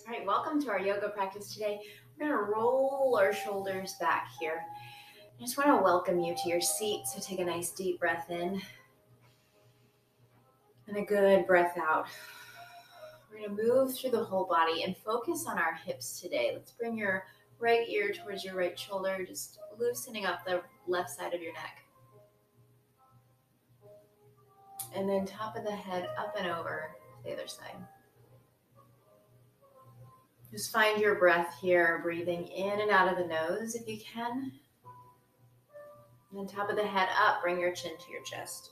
All right, welcome to our yoga practice today. We're going to roll our shoulders back here. I just want to welcome you to your seat. So take a nice deep breath in and a good breath out. We're going to move through the whole body and focus on our hips today. Let's bring your right ear towards your right shoulder, just loosening up the left side of your neck. And then top of the head up and over to the other side. Just find your breath here, breathing in and out of the nose if you can. And then top of the head up, bring your chin to your chest,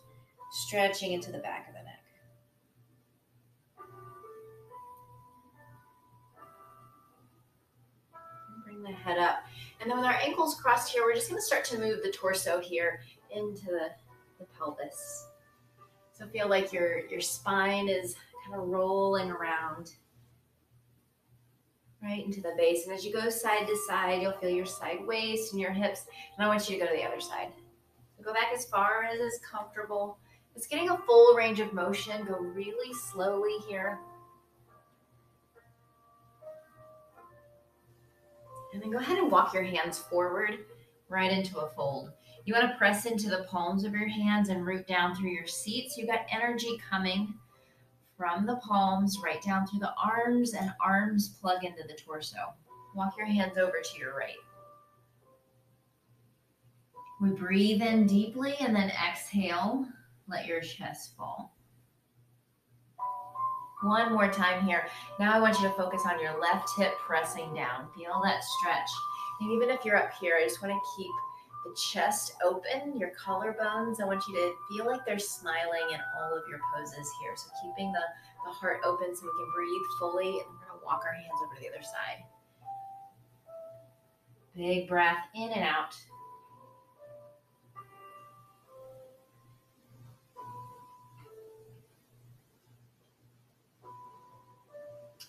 stretching into the back of the neck. And bring the head up. And then with our ankles crossed here, we're just going to start to move the torso here into the pelvis. So feel like your spine is kind of rolling around right into the base. And as you go side to side, you'll feel your side waist and your hips. And I want you to go to the other side. So go back as far as is comfortable. It's getting a full range of motion. Go really slowly here. And then go ahead and walk your hands forward right into a fold. You want to press into the palms of your hands and root down through your seat. So you've got energy coming from the palms right down through the arms, and arms plug into the torso. Walk your hands over to your right. We breathe in deeply and then exhale. Let your chest fall. One more time here. Now I want you to focus on your left hip pressing down. Feel that stretch. And even if you're up here, I just want to keep the chest open, your collarbones. I want you to feel like they're smiling in all of your poses here. So keeping the heart open so we can breathe fully. And we're going to walk our hands over to the other side. Big breath in and out.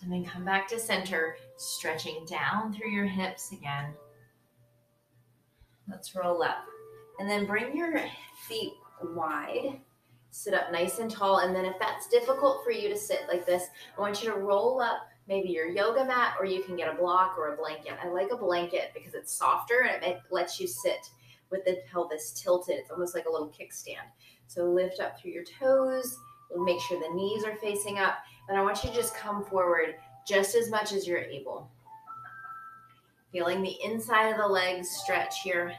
And then come back to center, stretching down through your hips again. Let's roll up. And then bring your feet wide. Sit up nice and tall. And then if that's difficult for you to sit like this, I want you to roll up maybe your yoga mat, or you can get a block or a blanket. I like a blanket because it's softer and it lets you sit with the pelvis tilted. It's almost like a little kickstand. So lift up through your toes. Make sure the knees are facing up. And I want you to just come forward just as much as you're able. Feeling the inside of the legs stretch here.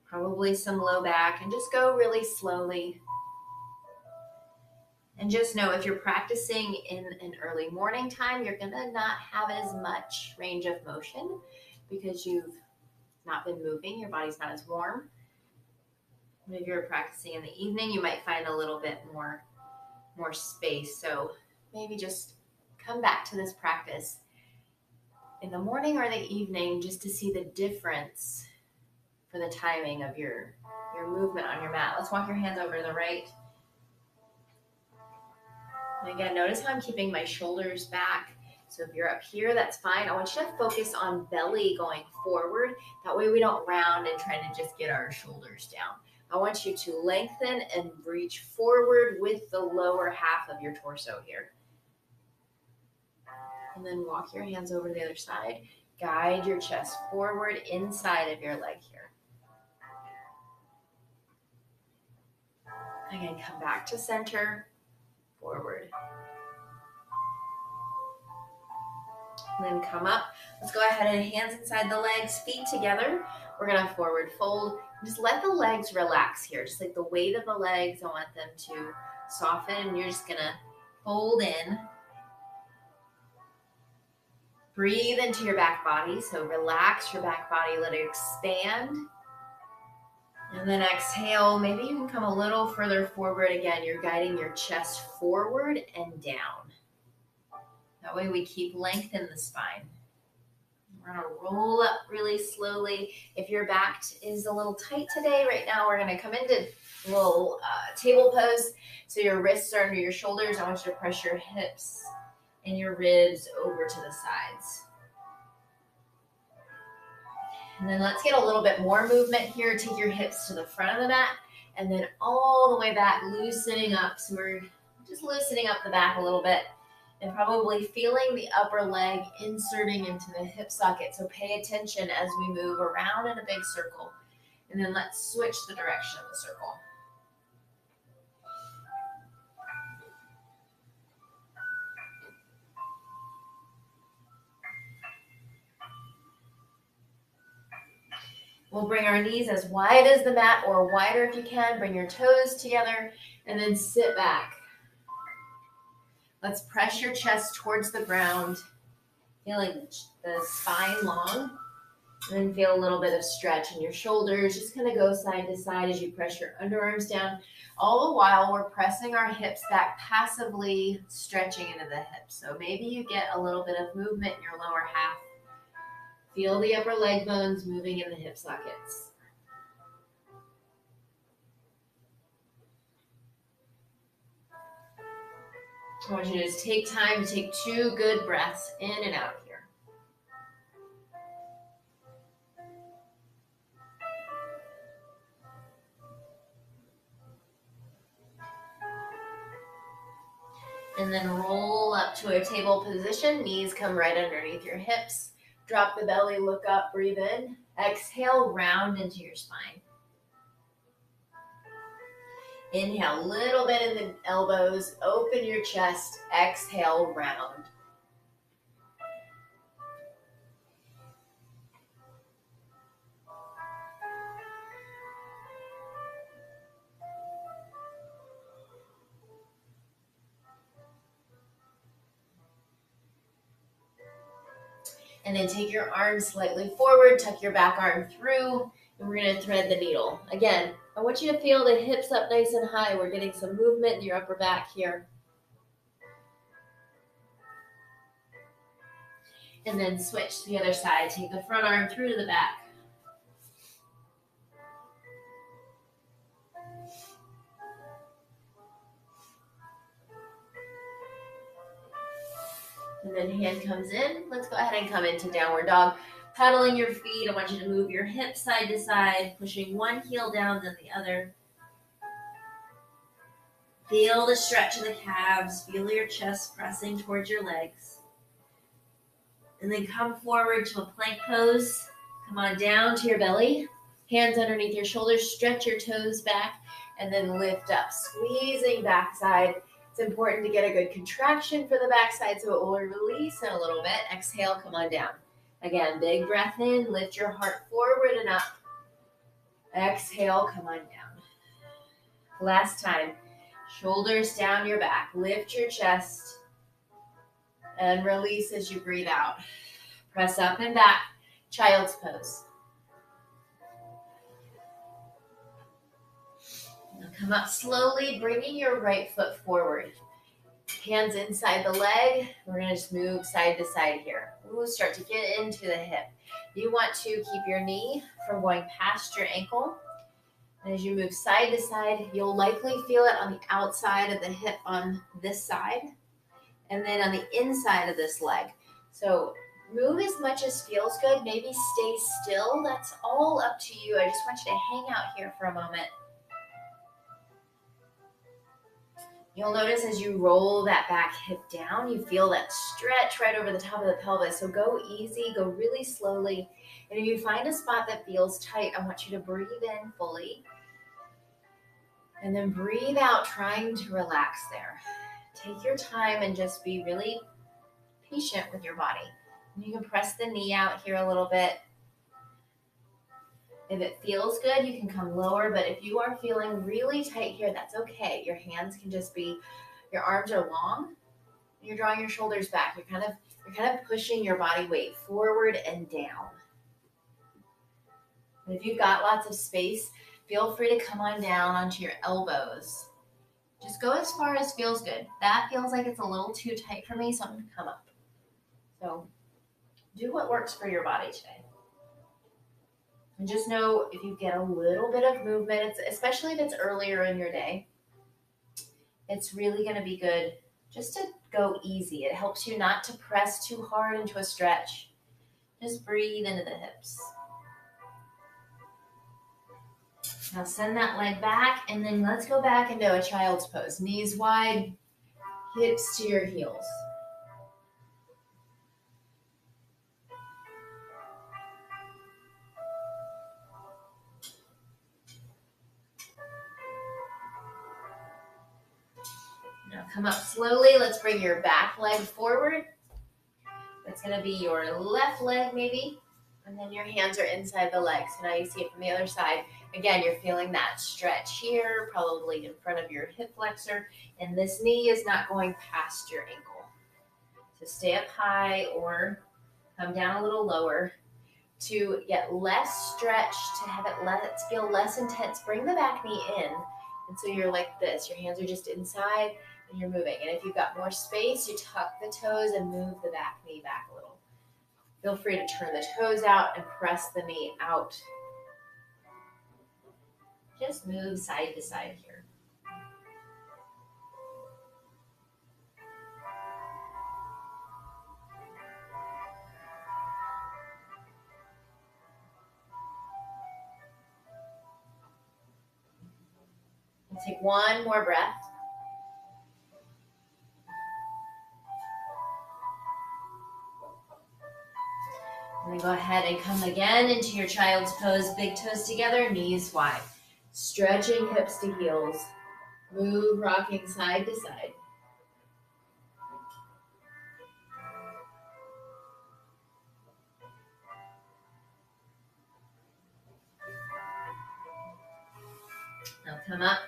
Probably some low back. And just go really slowly. And just know if you're practicing in an early morning time, you're going to not have as much range of motion because you've not been moving. Your body's not as warm. If you're practicing in the evening, you might find a little bit more space. So maybe just come back to this practice in the morning or the evening just to see the difference for the timing of your movement on your mat. Let's walk your hands over to the right. And again, notice how I'm keeping my shoulders back. So if you're up here, that's fine. I want you to focus on belly going forward. That way we don't round and try to just get our shoulders down. I want you to lengthen and reach forward with the lower half of your torso here. And then walk your hands over to the other side. Guide your chest forward inside of your leg here. Again, come back to center, forward. And then come up. Let's go ahead and hands inside the legs, feet together. We're going to forward fold. Just let the legs relax here. Just like the weight of the legs, I want them to soften. And you're just going to fold in. Breathe into your back body. So relax your back body. Let it expand. And then exhale. Maybe you can come a little further forward. Again, you're guiding your chest forward and down. That way we keep length in the spine. We're going to roll up really slowly. If your back is a little tight today, right now we're going to come into a little table pose. So your wrists are under your shoulders. I want you to press your hips and your ribs over to the sides. And then let's get a little bit more movement here. Take your hips to the front of the mat and then all the way back, loosening up. So we're just loosening up the back a little bit. and probably feeling the upper leg inserting into the hip socket. So pay attention as we move around in a big circle. And then let's switch the direction of the circle. We'll bring our knees as wide as the mat or wider if you can. Bring your toes together and then sit back. Let's press your chest towards the ground, feeling the spine long. And then feel a little bit of stretch in your shoulders. Just kind of go side to side as you press your underarms down. All the while, we're pressing our hips back, passively stretching into the hips. So maybe you get a little bit of movement in your lower half. Feel the upper leg bones moving in the hip sockets. I want you to just take time to take 2 good breaths in and out here. And then roll up to a table position. Knees come right underneath your hips. Drop the belly, look up, breathe in. Exhale, round into your spine. Inhale, a little bit in the elbows. Open your chest. Exhale, round. And then take your arms slightly forward, tuck your back arm through, and we're going to thread the needle. Again, I want you to feel the hips up nice and high. We're getting some movement in your upper back here. And then switch to the other side. Take the front arm through to the back. And then hand comes in. Let's go ahead and come into downward dog. Pedaling your feet. I want you to move your hips side to side, pushing one heel down, then the other. Feel the stretch of the calves. Feel your chest pressing towards your legs. And then come forward to a plank pose. Come on down to your belly. Hands underneath your shoulders. Stretch your toes back. And then lift up. Squeezing backside. It's important to get a good contraction for the backside so it will release in a little bit. Exhale, come on down. Again, big breath in. Lift your heart forward and up. Exhale, come on down. Last time. Shoulders down your back. Lift your chest. And release as you breathe out. Press up and back. Child's pose. Now come up slowly, bringing your right foot forward. Hands inside the leg. We're going to just move side to side here. Ooh, start to get into the hip. You want to keep your knee from going past your ankle. And as you move side to side, you'll likely feel it on the outside of the hip on this side. And then on the inside of this leg. So move as much as feels good. Maybe stay still. That's all up to you. I just want you to hang out here for a moment. You'll notice as you roll that back hip down, you feel that stretch right over the top of the pelvis. So go easy, go really slowly. And if you find a spot that feels tight, I want you to breathe in fully. And then breathe out, trying to relax there. Take your time and just be really patient with your body. You can press the knee out here a little bit. If it feels good, you can come lower, but if you are feeling really tight here, that's okay. Your hands can just be, your arms are long, you're drawing your shoulders back. You're kind of pushing your body weight forward and down. And if you've got lots of space, feel free to come on down onto your elbows. Just go as far as feels good. That feels like it's a little too tight for me, so I'm going to come up. So do what works for your body today. And just know if you get a little bit of movement, especially if it's earlier in your day, it's really going to be good just to go easy. It helps you not to press too hard into a stretch. Just breathe into the hips. Now send that leg back, and then let's go back into a child's pose. Knees wide, hips to your heels. come up slowly. Let's bring your back leg forward. That's gonna be your left leg maybe. And then your hands are inside the leg. So now you see it from the other side. Again, you're feeling that stretch here, probably in front of your hip flexor. And this knee is not going past your ankle. So stay up high or come down a little lower. To get less stretch, to have it feel less intense, bring the back knee in. And so you're like this. Your hands are just inside and you're moving. And if you've got more space, you tuck the toes and move the back knee back a little. Feel free to turn the toes out and press the knee out. Just move side to side here. And take one more breath. And then go ahead and come again into your child's pose. Big toes together, knees wide. Stretching hips to heels. Move, rocking side to side. Now come up.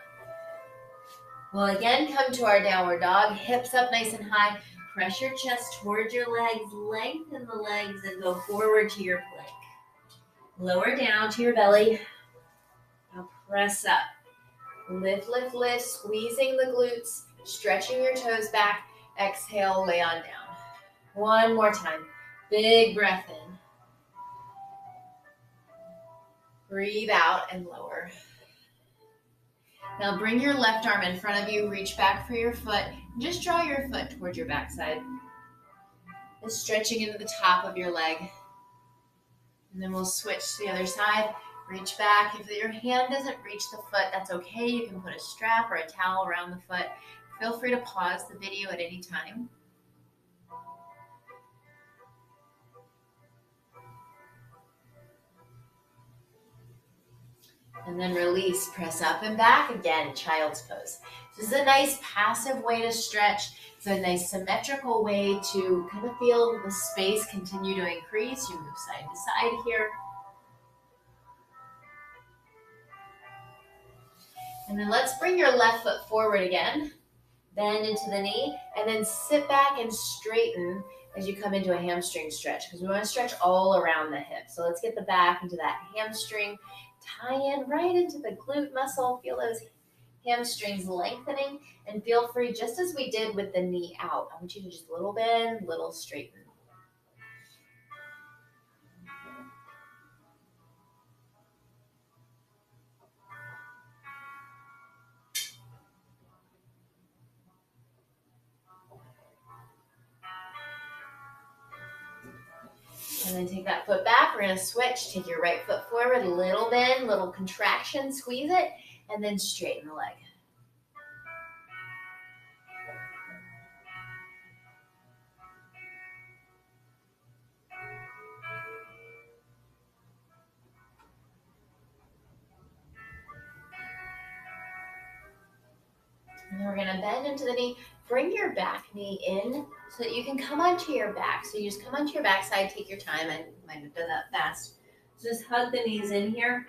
We'll again come to our downward dog. Hips up nice and high. Press your chest towards your legs. Lengthen the legs and go forward to your plank. Lower down to your belly. Now press up. Lift, lift, lift. Squeezing the glutes. Stretching your toes back. Exhale, lay on down. One more time. Big breath in. Breathe out and lower. Now bring your left arm in front of you, reach back for your foot, and just draw your foot towards your backside. Just stretching into the top of your leg. And then we'll switch to the other side, reach back. If your hand doesn't reach the foot, that's okay. You can put a strap or a towel around the foot. Feel free to pause the video at any time. And then release, press up and back. Again, child's pose. This is a nice passive way to stretch. It's a nice symmetrical way to kind of feel the space continue to increase. You move side to side here. And then let's bring your left foot forward again. Bend into the knee and then sit back and straighten as you come into a hamstring stretch because we want to stretch all around the hip. So let's get the back into that hamstring. Tie in right into the glute muscle. Feel those hamstrings lengthening and feel free, just as we did with the knee out. I want you to just little bend, little straighten. And then take that foot back. We're going to switch. Take your right foot forward, little bend, little contraction, squeeze it, and then straighten the leg. And then we're going to bend into the knee. Bring your back knee in so that you can come onto your back. So you just come onto your back side, take your time. I might have done that fast. So just hug the knees in here,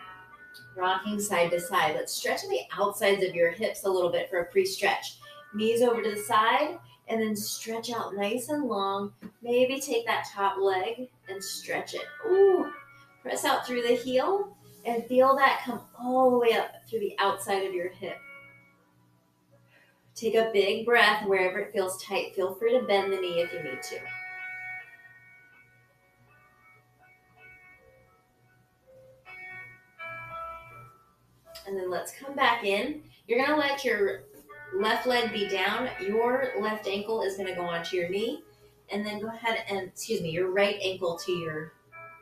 rocking side to side. Let's stretch the outsides of your hips a little bit for a pre-stretch. Knees over to the side and then stretch out nice and long. Maybe take that top leg and stretch it. Ooh, press out through the heel and feel that come all the way up through the outside of your hip. Take a big breath wherever it feels tight. Feel free to bend the knee if you need to. And then let's come back in. You're going to let your left leg be down. Your left ankle is going to go onto your knee. And then go ahead and, your right ankle to your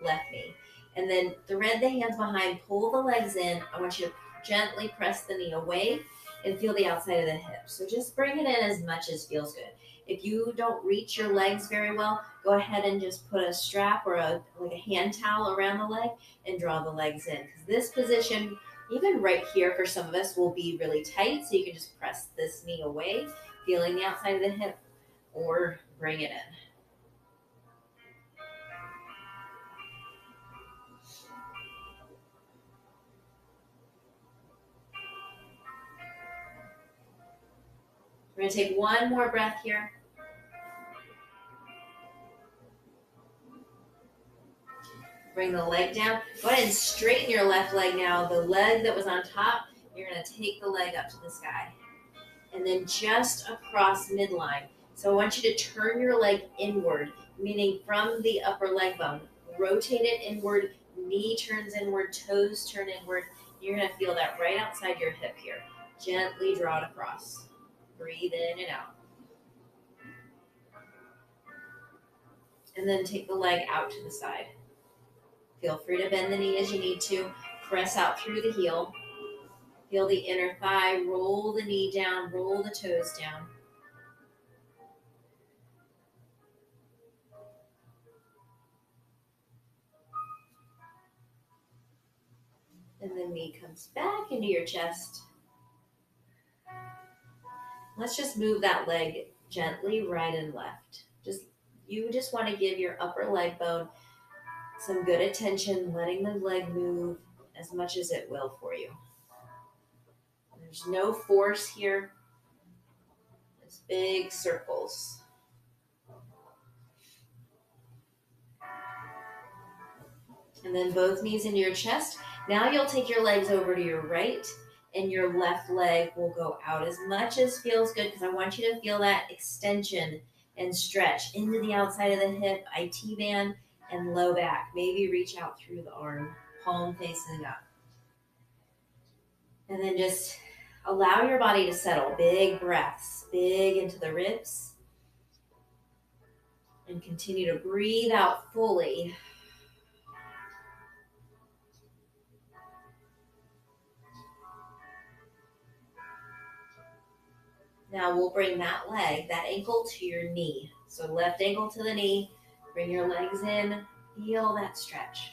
left knee. And then thread the hands behind, pull the legs in. I want you to gently press the knee away and feel the outside of the hip. So just bring it in as much as feels good. If you don't reach your legs very well, go ahead and just put a strap or a hand towel around the leg and draw the legs in. Because this position, even right here for some of us, will be really tight. So you can just press this knee away. feeling the outside of the hip, or bring it in. We're going to take one more breath here. Bring the leg down. Go ahead and straighten your left leg now. The leg that was on top, you're going to take the leg up to the sky. And then just across midline. So I want you to turn your leg inward, meaning from the upper leg bone. Rotate it inward, knee turns inward, toes turn inward. You're going to feel that right outside your hip here. Gently draw it across. Breathe in and out. And then take the leg out to the side. Feel free to bend the knee as you need to. Press out through the heel. Feel the inner thigh. Roll the knee down. Roll the toes down. And the knee comes back into your chest. Let's just move that leg gently right and left. You just want to give your upper leg bone some good attention, letting the leg move as much as it will for you. There's no force here. It's big circles. And then both knees into your chest. Now you'll take your legs over to your right, and your left leg will go out as much as feels good, because I want you to feel that extension and stretch into the outside of the hip, IT band, and low back. Maybe reach out through the arm, palm facing up. And then just allow your body to settle. Big breaths, big into the ribs. And continue to breathe out fully. Now we'll bring that leg, that ankle to your knee. So left ankle to the knee, bring your legs in, feel that stretch.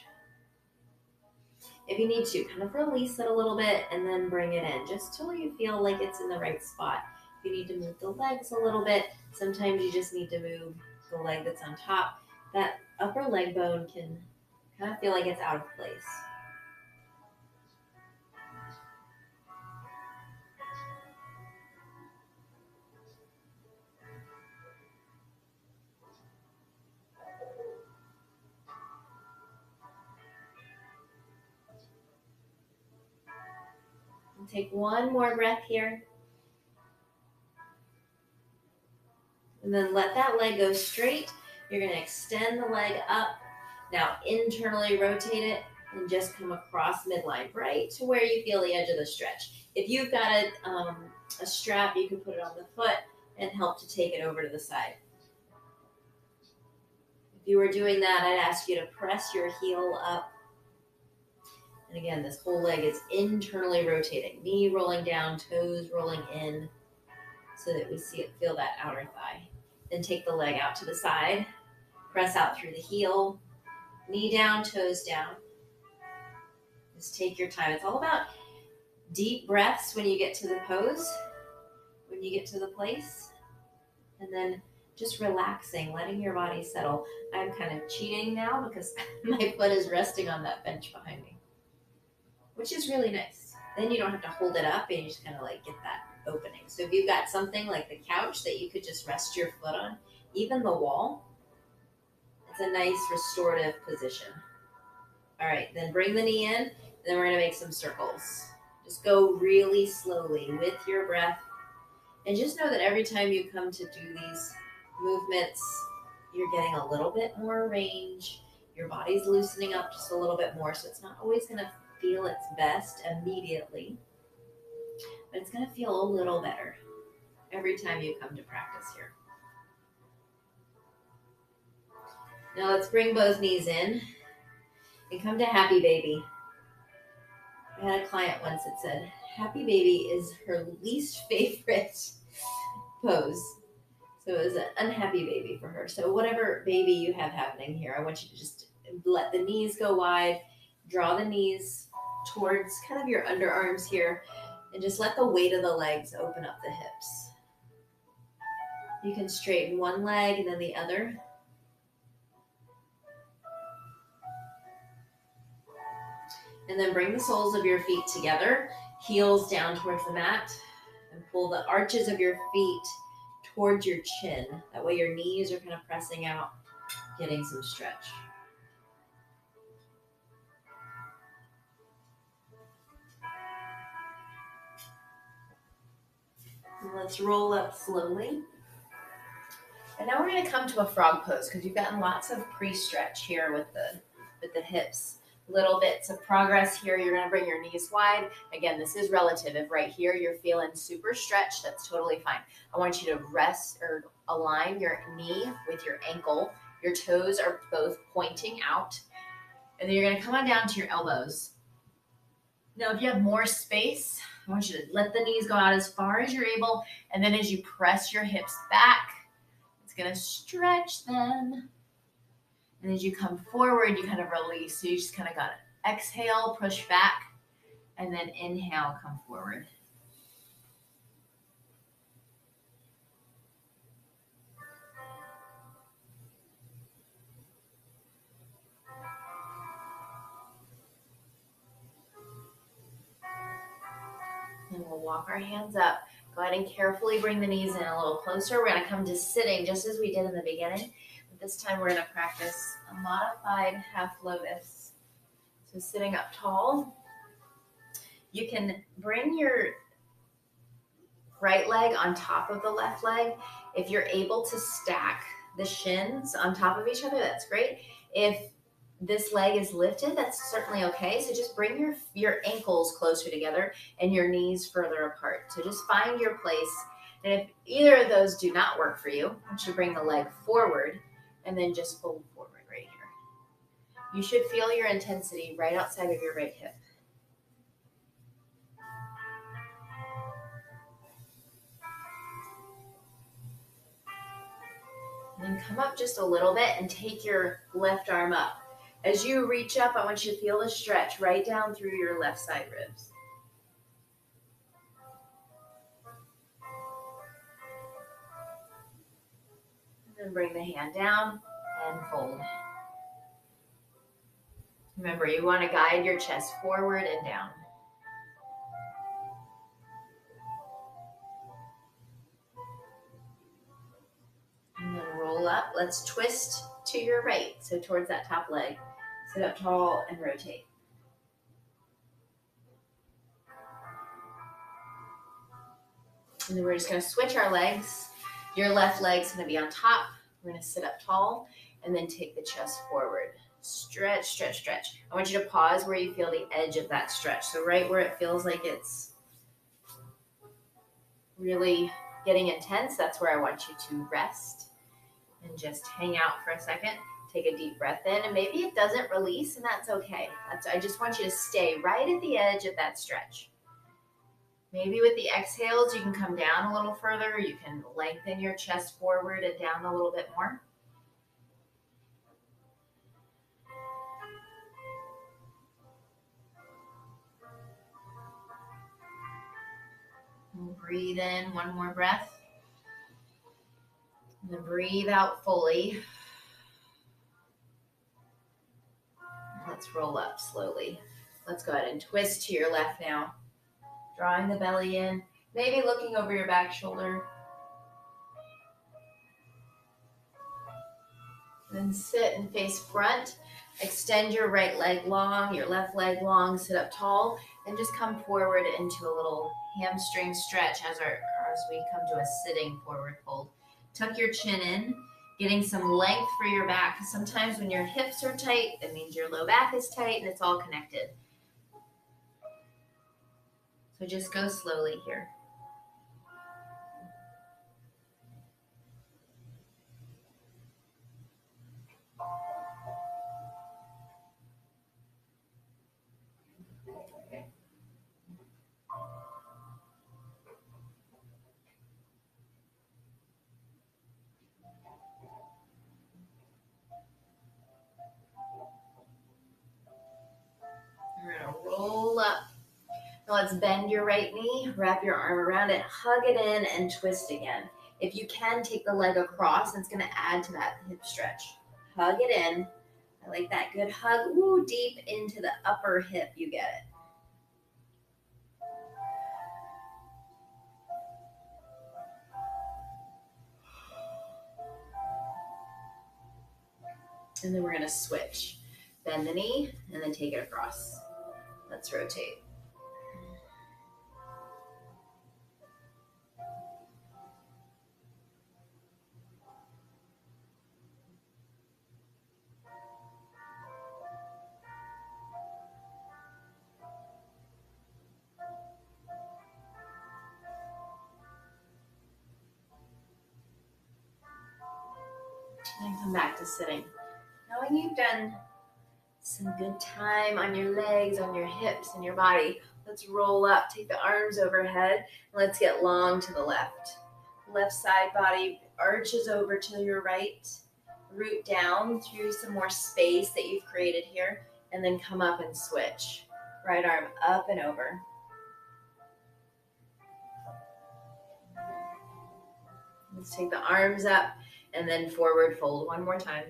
If you need to, kind of release it a little bit and then bring it in, just till you feel like it's in the right spot. If you need to move the legs a little bit, sometimes you just need to move the leg that's on top. That upper leg bone can kind of feel like it's out of place. And take one more breath here. And then let that leg go straight. You're going to extend the leg up. Now internally rotate it and just come across midline, right to where you feel the edge of the stretch. If you've got a strap, you can put it on the foot and help to take it over to the side. If you were doing that, I'd ask you to press your heel up. And again, this whole leg is internally rotating. Knee rolling down, toes rolling in, so that we feel that outer thigh. Then take the leg out to the side. Press out through the heel. Knee down, toes down. Just take your time. It's all about deep breaths when you get to the pose, when you get to the place. And then just relaxing, letting your body settle. I'm kind of cheating now because my foot is resting on that bench behind me, which is really nice. Then you don't have to hold it up and you just kind of like get that opening. So if you've got something like the couch that you could just rest your foot on, even the wall, it's a nice restorative position. All right, then bring the knee in, and then we're gonna make some circles. Just go really slowly with your breath. And just know that every time you come to do these movements, you're getting a little bit more range. Your body's loosening up just a little bit more, so it's not always gonna feel its best immediately, but it's gonna feel a little better every time you come to practice here. Now let's bring both knees in and come to happy baby. I had a client once that said, happy baby is her least favorite pose. So it was an unhappy baby for her. So whatever baby you have happening here, I want you to just let the knees go wide, draw the knees towards kind of your underarms here, and just let the weight of the legs open up the hips. You can straighten one leg and then the other. And then bring the soles of your feet together, heels down towards the mat, and pull the arches of your feet towards your chin. That way your knees are kind of pressing out, getting some stretch. And let's roll up slowly. And now we're going to come to a frog pose because you've gotten lots of pre-stretch here with the hips. Little bits of progress here. You're going to bring your knees wide. Again, this is relative. If right here you're feeling super stretched, that's totally fine. I want you to rest or align your knee with your ankle. Your toes are both pointing out. And then you're going to come on down to your elbows. Now, if you have more space, I want you to let the knees go out as far as you're able. And then as you press your hips back, it's going to stretch them. And as you come forward, you kind of release. So you just kind of got to exhale, push back, and then inhale, come forward. And we'll walk our hands up. Go ahead and carefully bring the knees in a little closer. We're going to come to sitting just as we did in the beginning. But this time we're going to practice a modified half lotus. So sitting up tall. You can bring your right leg on top of the left leg. If you're able to stack the shins on top of each other, that's great. If this leg is lifted, that's certainly okay. So just bring your ankles closer together and your knees further apart. So just find your place. And if either of those do not work for you, I want you to bring the leg forward and then just fold forward right here. You should feel your intensity right outside of your right hip. And then come up just a little bit and take your left arm up. As you reach up, I want you to feel the stretch right down through your left side ribs. And then bring the hand down and fold. Remember, you want to guide your chest forward and down. And then roll up. Let's twist to your right, so towards that top leg. Sit up tall and rotate. And then we're just going to switch our legs. Your left leg's going to be on top. We're going to sit up tall and then take the chest forward. Stretch, stretch, stretch. I want you to pause where you feel the edge of that stretch. So right where it feels like it's really getting intense, that's where I want you to rest and just hang out for a second. Take a deep breath in, and maybe it doesn't release, and that's okay. I just want you to stay right at the edge of that stretch. Maybe with the exhales, you can come down a little further. You can lengthen your chest forward and down a little bit more. And breathe in, one more breath. And then breathe out fully. Let's roll up slowly. Let's go ahead and twist to your left now. Drawing the belly in, maybe looking over your back shoulder. Then sit and face front. Extend your right leg long, your left leg long, sit up tall, and just come forward into a little hamstring stretch as we come to a sitting forward fold. Tuck your chin in, getting some length for your back. Sometimes when your hips are tight, that means your low back is tight and it's all connected. So just go slowly here. We're gonna roll up. Now let's bend your right knee, wrap your arm around it, hug it in, and twist again. If you can, take the leg across, and it's going to add to that hip stretch. Hug it in. I like that good hug. Ooh, deep into the upper hip, you get it. And then we're going to switch. Bend the knee and then take it across. Let's rotate. And come back to sitting. Knowing you've done some good time on your legs, on your hips, and your body, let's roll up. Take the arms overhead. And let's get long to the left. Left side body arches over to your right. Root down through some more space that you've created here. And then come up and switch. Right arm up and over. Let's take the arms up and then forward fold one more time.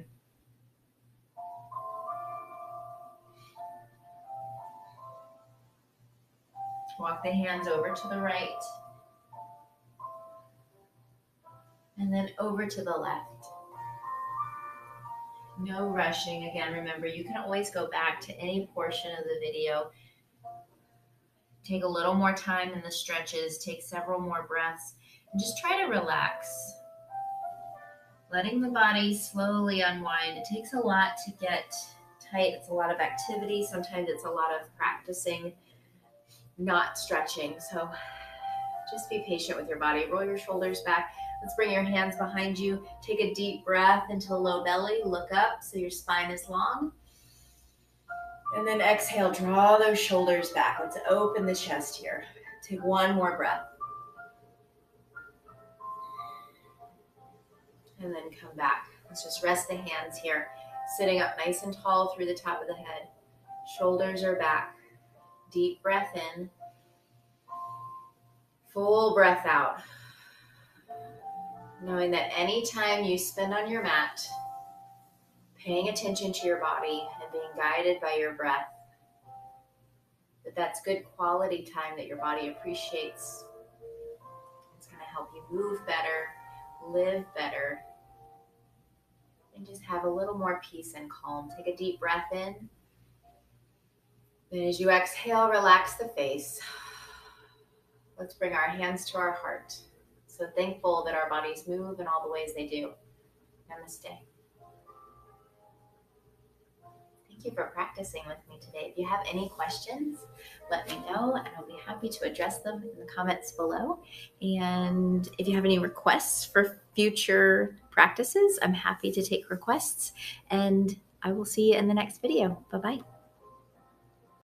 Walk the hands over to the right. And then over to the left. No rushing. Again, remember, you can always go back to any portion of the video. Take a little more time in the stretches. Take several more breaths. And just try to relax. Letting the body slowly unwind. It takes a lot to get tight. It's a lot of activity. Sometimes it's a lot of practicing, not stretching. So just be patient with your body. Roll your shoulders back. Let's bring your hands behind you. Take a deep breath into low belly. Look up so your spine is long. And then exhale, draw those shoulders back. Let's open the chest here. Take one more breath. And then come back. Let's just rest the hands here. Sitting up nice and tall through the top of the head. Shoulders are back. Deep breath in. Full breath out. Knowing that anytime you spend on your mat, paying attention to your body and being guided by your breath, that's good quality time that your body appreciates. It's going to help you move better, live better, and just have a little more peace and calm. Take a deep breath in. Then as you exhale, relax the face. Let's bring our hands to our heart. So thankful that our bodies move in all the ways they do. Namaste. Thank you for practicing with me today. If you have any questions, let me know and I'll be happy to address them in the comments below. And if you have any requests for future practices, I'm happy to take requests. And I will see you in the next video. Bye-bye.